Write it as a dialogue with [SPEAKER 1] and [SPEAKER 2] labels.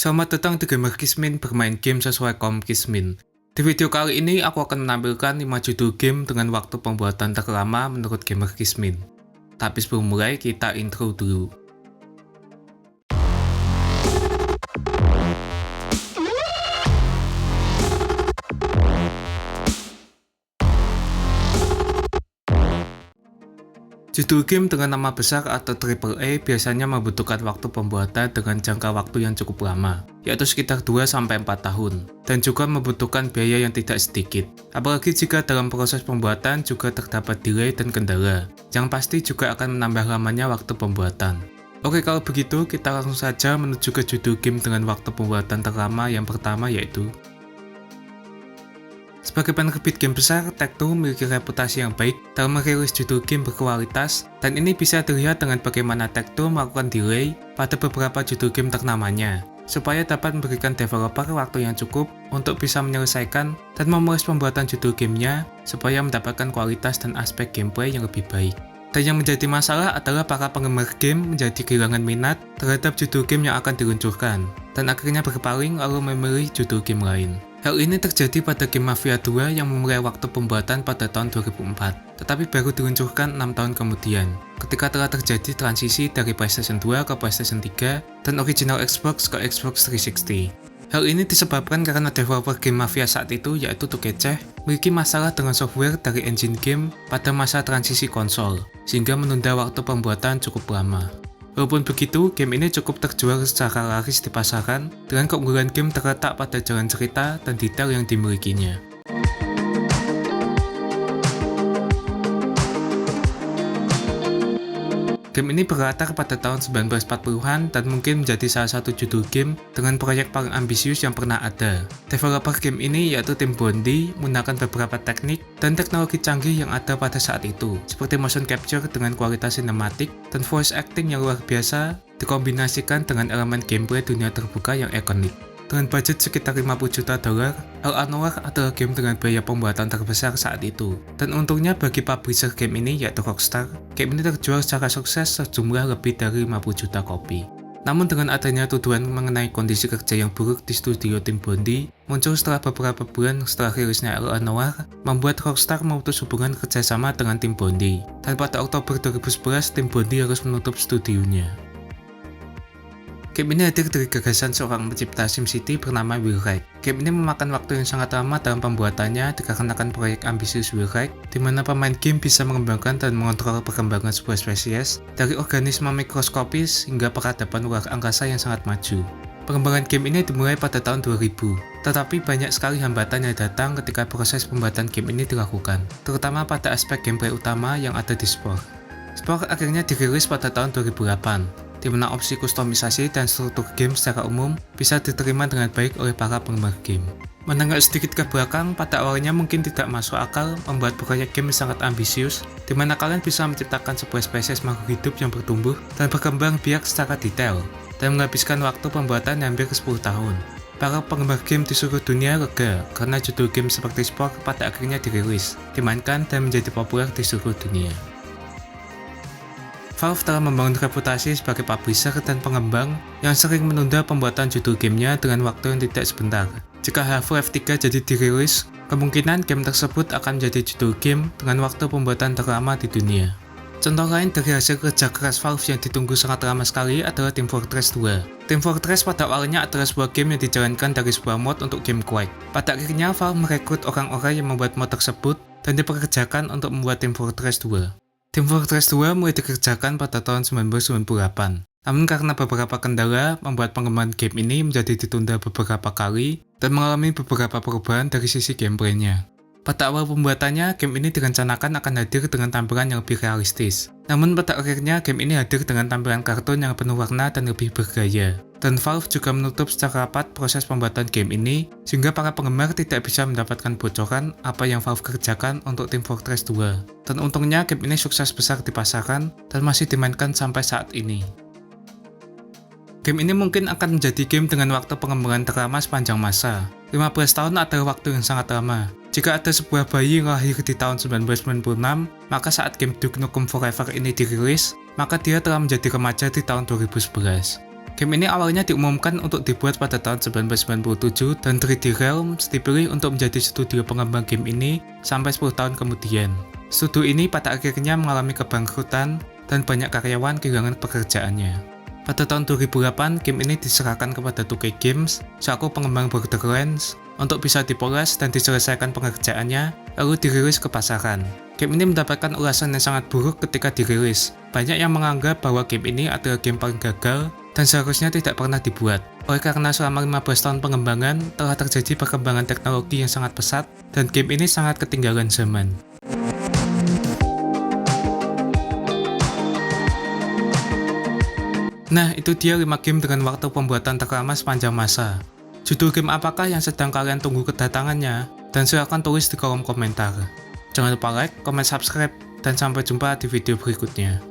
[SPEAKER 1] Selamat datang di Gamer Kismin bermain game sesuai kaum Kismin. Di video kali ini aku akan menampilkan 5 judul game dengan waktu pembuatan terlama menurut Gamer Kismin. Tapi sebelum mulai kita intro dulu. Judul game dengan nama besar atau AAA biasanya membutuhkan waktu pembuatan dengan jangka waktu yang cukup lama, yaitu sekitar 2-4 tahun, dan juga membutuhkan biaya yang tidak sedikit. Apalagi jika dalam proses pembuatan juga terdapat delay dan kendala, yang pasti juga akan menambah lamanya waktu pembuatan. Oke, kalau begitu kita langsung saja menuju ke judul game dengan waktu pembuatan terlama yang pertama, yaitu sebagai penerbit game besar, Take-Two memiliki reputasi yang baik dalam merilis judul game berkualitas, dan ini bisa dilihat dengan bagaimana Take-Two melakukan delay pada beberapa judul game ternamanya, supaya dapat memberikan developer waktu yang cukup untuk bisa menyelesaikan dan memulis pembuatan judul gamenya supaya mendapatkan kualitas dan aspek gameplay yang lebih baik. Dan yang menjadi masalah adalah para penggemar game menjadi kehilangan minat terhadap judul game yang akan diluncurkan, dan akhirnya berpaling lalu memilih judul game lain. Hal ini terjadi pada game Mafia 2 yang memulai waktu pembuatan pada tahun 2004, tetapi baru diluncurkan 6 tahun kemudian, ketika telah terjadi transisi dari PlayStation 2 ke PlayStation 3 dan original Xbox ke Xbox 360. Hal ini disebabkan karena developer game Mafia saat itu, yaitu 2K memiliki masalah dengan software dari engine game pada masa transisi konsol, sehingga menunda waktu pembuatan cukup lama. Walaupun begitu, game ini cukup terjual secara laris di pasaran dengan keunggulan game terletak pada jalan cerita dan detail yang dimilikinya. Game ini berlatar pada tahun 1940-an dan mungkin menjadi salah satu judul game dengan proyek paling ambisius yang pernah ada. Developer game ini yaitu tim Bondi menggunakan beberapa teknik dan teknologi canggih yang ada pada saat itu, seperti motion capture dengan kualitas sinematik dan voice acting yang luar biasa dikombinasikan dengan elemen gameplay dunia terbuka yang ikonik. Dengan budget sekitar $50 juta, Al Anwar adalah game dengan biaya pembuatan terbesar saat itu. Dan untungnya bagi publisher game ini yaitu Rockstar, game ini terjual secara sukses sejumlah lebih dari 50 juta kopi. Namun dengan adanya tuduhan mengenai kondisi kerja yang buruk di studio tim Bondi, muncul setelah beberapa bulan setelah rilisnya Al Anwar, membuat Rockstar memutus hubungan kerjasama dengan tim Bondi. Dan pada Oktober 2011, tim Bondi harus menutup studionya. Game ini hadir dari gagasan seorang pencipta SimCity bernama Will Wright. Game ini memakan waktu yang sangat lama dalam pembuatannya dikarenakan proyek ambisius Will Wright, di mana pemain game bisa mengembangkan dan mengontrol perkembangan sebuah spesies dari organisme mikroskopis hingga peradaban luar angkasa yang sangat maju. Pengembangan game ini dimulai pada tahun 2000, tetapi banyak sekali hambatan yang datang ketika proses pembuatan game ini dilakukan, terutama pada aspek gameplay utama yang ada di Spore. Spore akhirnya dirilis pada tahun 2008, di mana opsi kustomisasi dan struktur game secara umum bisa diterima dengan baik oleh para penggemar game. Menengok sedikit ke belakang, pada awalnya mungkin tidak masuk akal membuat proyek game sangat ambisius, di mana kalian bisa menciptakan sebuah spesies makhluk hidup yang bertumbuh dan berkembang biak secara detail, dan menghabiskan waktu pembuatan hampir 10 tahun. Para penggemar game di seluruh dunia lega karena judul game seperti Spore pada akhirnya dirilis, dimainkan dan menjadi populer di seluruh dunia. Valve telah membangun reputasi sebagai publisher dan pengembang yang sering menunda pembuatan judul gamenya dengan waktu yang tidak sebentar. Jika Half-Life 3 jadi dirilis, kemungkinan game tersebut akan menjadi judul game dengan waktu pembuatan terlama di dunia. Contoh lain dari hasil kerja keras Valve yang ditunggu sangat lama sekali adalah Team Fortress 2. Team Fortress pada awalnya adalah sebuah game yang dijalankan dari sebuah mod untuk game Quake. Pada akhirnya Valve merekrut orang-orang yang membuat mod tersebut dan dipekerjakan untuk membuat Team Fortress 2. Team Fortress 2 mulai dikerjakan pada tahun 1998. Namun karena beberapa kendala, membuat pengembangan game ini menjadi ditunda beberapa kali dan mengalami beberapa perubahan dari sisi gameplaynya. Pada awal pembuatannya, game ini direncanakan akan hadir dengan tampilan yang lebih realistis. Namun pada akhirnya, game ini hadir dengan tampilan kartun yang penuh warna dan lebih bergaya. Dan Valve juga menutup secara rapat proses pembuatan game ini, sehingga para penggemar tidak bisa mendapatkan bocoran apa yang Valve kerjakan untuk Team Fortress 2. Dan untungnya game ini sukses besar di pasaran dan masih dimainkan sampai saat ini. Game ini mungkin akan menjadi game dengan waktu pengembangan terlama sepanjang masa. 15 tahun adalah waktu yang sangat lama. Jika ada sebuah bayi yang lahir di tahun 1996, maka saat game Duke Nukem Forever ini dirilis, maka dia telah menjadi remaja di tahun 2011. Game ini awalnya diumumkan untuk dibuat pada tahun 1997 dan 3D Realms dipilih untuk menjadi studio pengembang game ini sampai 10 tahun kemudian. Studio ini pada akhirnya mengalami kebangkrutan dan banyak karyawan kehilangan pekerjaannya. Pada tahun 2008, game ini diserahkan kepada 2K Games selaku pengembang Borderlands untuk bisa dipoles dan diselesaikan pengerjaannya, lalu dirilis ke pasaran. Game ini mendapatkan ulasan yang sangat buruk ketika dirilis. Banyak yang menganggap bahwa game ini adalah game paling gagal dan seharusnya tidak pernah dibuat. Oleh karena selama 15 tahun pengembangan, telah terjadi perkembangan teknologi yang sangat pesat dan game ini sangat ketinggalan zaman. Nah, itu dia 5 game dengan waktu pembuatan terlama sepanjang masa. Judul game apakah yang sedang kalian tunggu kedatangannya? Dan silahkan tulis di kolom komentar. Jangan lupa like, comment, subscribe, dan sampai jumpa di video berikutnya.